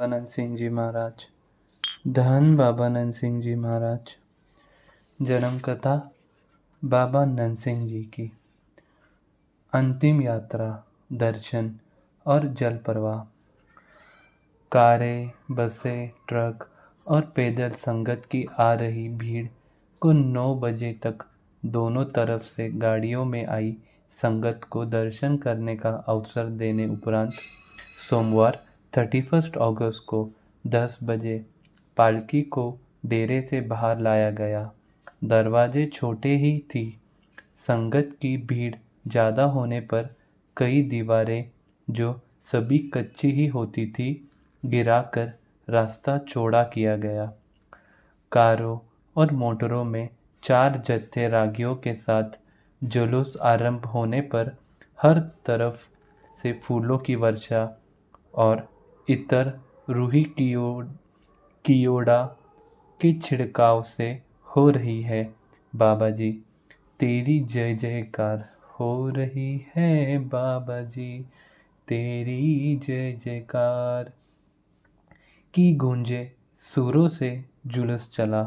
नंद सिंह जी महाराज। धन बाबा नंद सिंह जी महाराज। जन्म कथा बाबा नंद सिंह जी की। अंतिम यात्रा, दर्शन और जल प्रवाह। कारें, बसें, ट्रक और पैदल संगत की आ रही भीड़ को 9 बजे तक दोनों तरफ से गाड़ियों में आई संगत को दर्शन करने का अवसर देने उपरांत सोमवार 31 अगस्त को 10 बजे पालकी को डेरे से बाहर लाया गया। दरवाजे छोटे ही थी। संगत की भीड़ ज़्यादा होने पर कई दीवारें, जो सभी कच्ची ही होती थी, गिराकर रास्ता चौड़ा किया गया। कारों और मोटरों में 4 जत्थे रागियों के साथ जुलूस आरंभ होने पर हर तरफ से फूलों की वर्षा और इतर रूही कियोड़ा के छिड़काव से हो रही है। बाबा जी, तेरी जय जयकार हो रही है। बाबा जी, तेरी जय जयकार की गूंजे सुरों से जुलूस चला।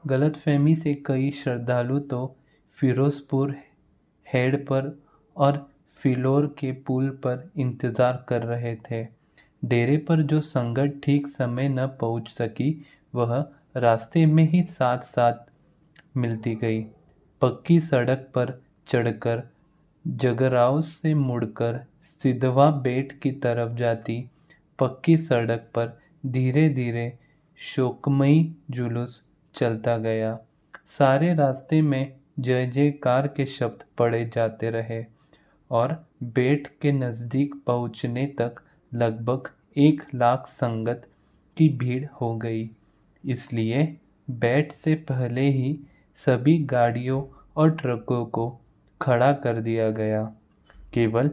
गलतफहमी से कई श्रद्धालु तो फिरोजपुर हेड पर और फिलौर के पुल पर इंतजार कर रहे थे। डेरे पर जो संगत ठीक समय न पहुंच सकी, वह रास्ते में ही साथ साथ मिलती गई। पक्की सड़क पर चढ़कर जगराव से मुड़कर सिधवा बेट की तरफ जाती पक्की सड़क पर धीरे धीरे शोकमयी जुलूस चलता गया। सारे रास्ते में जय जयकार के शब्द पड़े जाते रहे और बेट के नज़दीक पहुंचने तक लगभग 1 लाख संगत की भीड़ हो गई। इसलिए बेट से पहले ही सभी गाड़ियों और ट्रकों को खड़ा कर दिया गया। केवल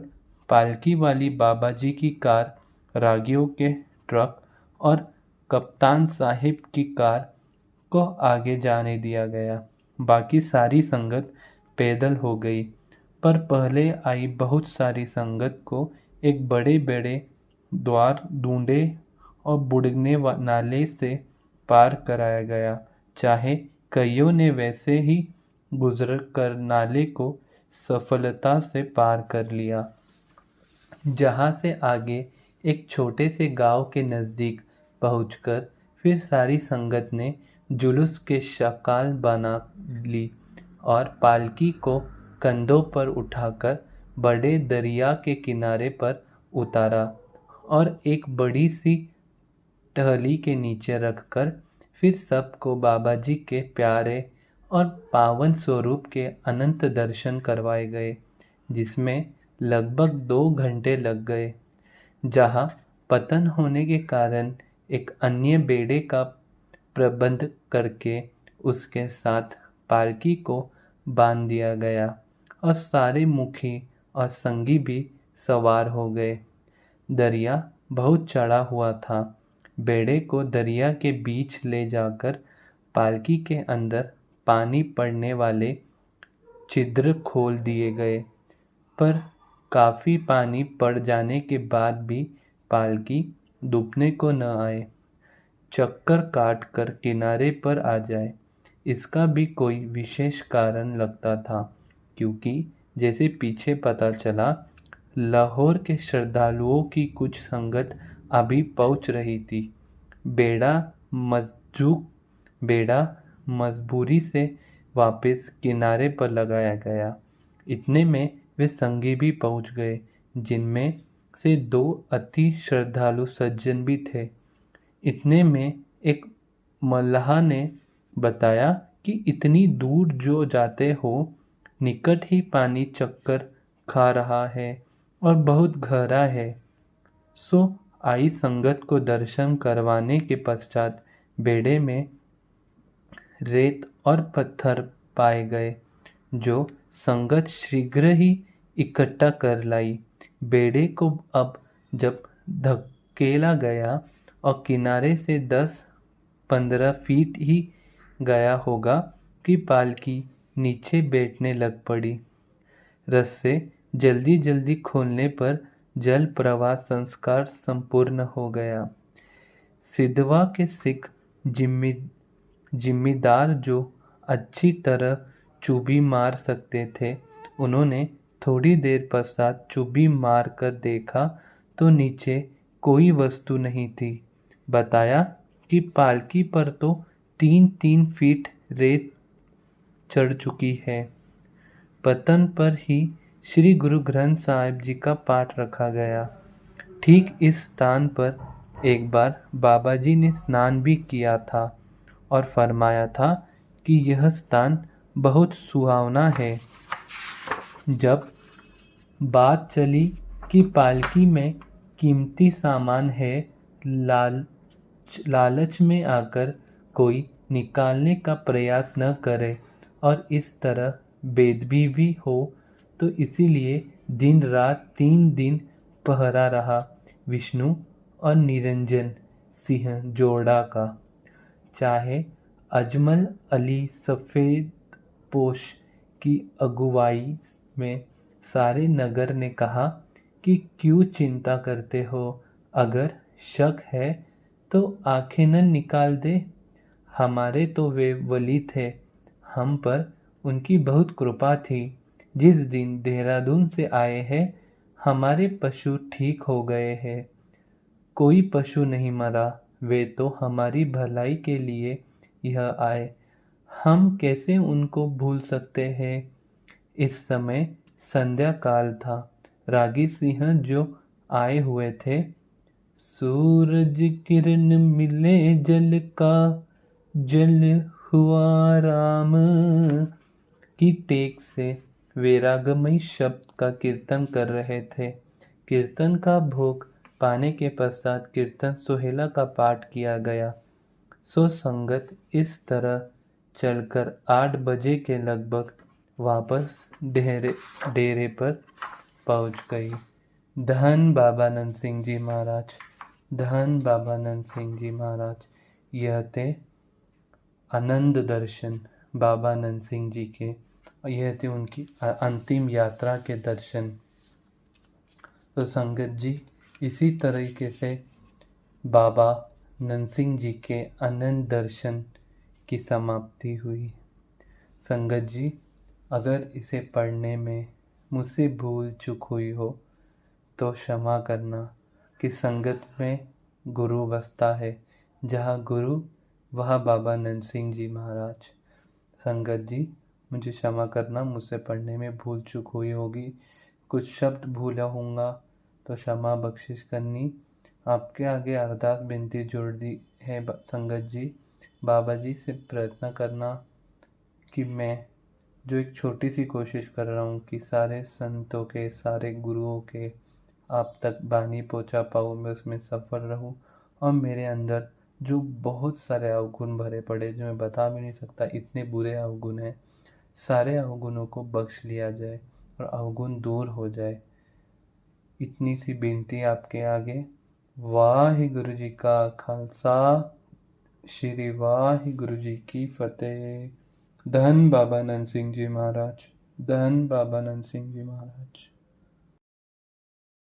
पालकी वाली बाबा जी की कार, रागियों के ट्रक और कप्तान साहिब की कार को आगे जाने दिया गया। बाकी सारी संगत पैदल हो गई, पर पहले आई बहुत सारी संगत को एक बड़े बड़े द्वार ढूंढे और बुढ़ने नाले से पार कराया गया। चाहे कईयों ने वैसे ही गुजर कर नाले को सफलता से पार कर लिया, जहाँ से आगे एक छोटे से गांव के नज़दीक पहुंचकर फिर सारी संगत ने जुलूस के शकाल बना ली और पालकी को कंधों पर उठाकर बड़े दरिया के किनारे पर उतारा और एक बड़ी सी टहनी के नीचे रखकर फिर सबको बाबा जी के प्यारे और पावन स्वरूप के अनंत दर्शन करवाए गए, जिसमें लगभग 2 घंटे लग गए। जहाँ पतन होने के कारण एक अन्य बेड़े का प्रबंध करके उसके साथ पालकी को बांध दिया गया और सारे मुखी और संगी भी सवार हो गए। दरिया बहुत चढ़ा हुआ था। बेड़े को दरिया के बीच ले जाकर पालकी के अंदर पानी पड़ने वाले छिद्र खोल दिए गए, पर काफी पानी पड़ जाने के बाद भी पालकी डूबने को न आए, चक्कर काट कर किनारे पर आ जाए। इसका भी कोई विशेष कारण लगता था, क्योंकि जैसे पीछे पता चला, लाहौर के श्रद्धालुओं की कुछ संगत अभी पहुंच रही थी। बेड़ा मजबूरी से वापस किनारे पर लगाया गया। इतने में वे संगी भी पहुंच गए, जिनमें से 2 अति श्रद्धालु सज्जन भी थे। इतने में एक मल्लाह ने बताया कि इतनी दूर जो जाते हो, निकट ही पानी चक्कर खा रहा है और बहुत गहरा है। सो आई संगत को दर्शन करवाने के पश्चात बेड़े में रेत और पत्थर पाए गए, जो संगत शीघ्र ही इकट्ठा कर लाई। बेड़े को अब जब धकेला गया और किनारे से 10-15 फीट ही गया होगा कि पालकी नीचे बैठने लग पड़ी। रस्से जल्दी जल्दी खोलने पर जल प्रवाह संस्कार संपूर्ण हो गया। सिद्धवा के सिख जिम्मेदार जो अच्छी तरह चुभी मार सकते थे, उन्होंने थोड़ी देर पश्चात चुभी मार कर देखा तो नीचे कोई वस्तु नहीं थी। बताया कि पालकी पर तो 3-3 फीट रेत चढ़ चुकी है। पतन पर ही श्री गुरु ग्रंथ साहिब जी का पाठ रखा गया। ठीक इस स्थान पर एक बार बाबा जी ने स्नान भी किया था और फरमाया था कि यह स्थान बहुत सुहावना है। जब बात चली कि पालकी में कीमती सामान है, लालच में आकर कोई निकालने का प्रयास न करे और इस तरह बेदबी भी हो, तो इसीलिए दिन रात 3 दिन पहरा रहा विष्णु और निरंजन सिंह जोड़ा का। चाहे अजमल अली सफ़ेद पोश की अगुवाई में सारे नगर ने कहा कि क्यों चिंता करते हो, अगर शक है तो आंखें न निकाल दे। हमारे तो वे वली थे, हम पर उनकी बहुत कृपा थी। जिस दिन देहरादून से आए हैं हमारे पशु ठीक हो गए हैं, कोई पशु नहीं मरा। वे तो हमारी भलाई के लिए यह आए, हम कैसे उनको भूल सकते हैं। इस समय संध्या काल था। रागी सिंह जो आए हुए थे, सूरज किरण मिले जल का, जल हुआ राम की टेक से वैरागमयी शब्द का कीर्तन कर रहे थे। कीर्तन का भोग पाने के पश्चात कीर्तन सोहेला का पाठ किया गया। सो संगत इस तरह चलकर 8 बजे के लगभग वापस डेरे पर पहुंच गई। धन बाबा नंद सिंह जी महाराज, धन बाबा नंद सिंह जी महाराज। यह थे आनंद दर्शन बाबा नंद सिंह जी के, और यह थे उनकी अंतिम यात्रा के दर्शन। तो संगत जी, इसी तरीके से बाबा नंद सिंह जी के अनंत दर्शन की समाप्ति हुई। संगत जी, अगर इसे पढ़ने में मुझसे भूल चूक हुई हो तो क्षमा करना, कि संगत में गुरु बसता है, जहाँ गुरु वहाँ बाबा नंद सिंह जी महाराज। संगत जी, मुझे क्षमा करना, मुझसे पढ़ने में भूल चूक हुई होगी, कुछ शब्द भूला होऊंगा तो क्षमा बख्शिश करनी। आपके आगे अरदास विनती जोड़ दी है संगत जी। बाबा जी से प्रयत्न करना कि मैं जो एक छोटी सी कोशिश कर रहा हूँ कि सारे संतों के, सारे गुरुओं के आप तक बानी पहुँचा पाऊँ, मैं उसमें सफल रहूँ। और मेरे अंदर जो बहुत सारे अवगुण भरे पड़े, जो मैं बता भी नहीं सकता, इतने बुरे अवगुण हैं, सारे अवगुणों को बख्श लिया जाए और अवगुण दूर हो जाए। इतनी सी बेनती आपके आगे। वाहिगुरु जी का खालसा, श्री वाहिगुरु जी की फतेह। धन बाबा नंद सिंह जी महाराज, धन बाबा नंद सिंह जी महाराज।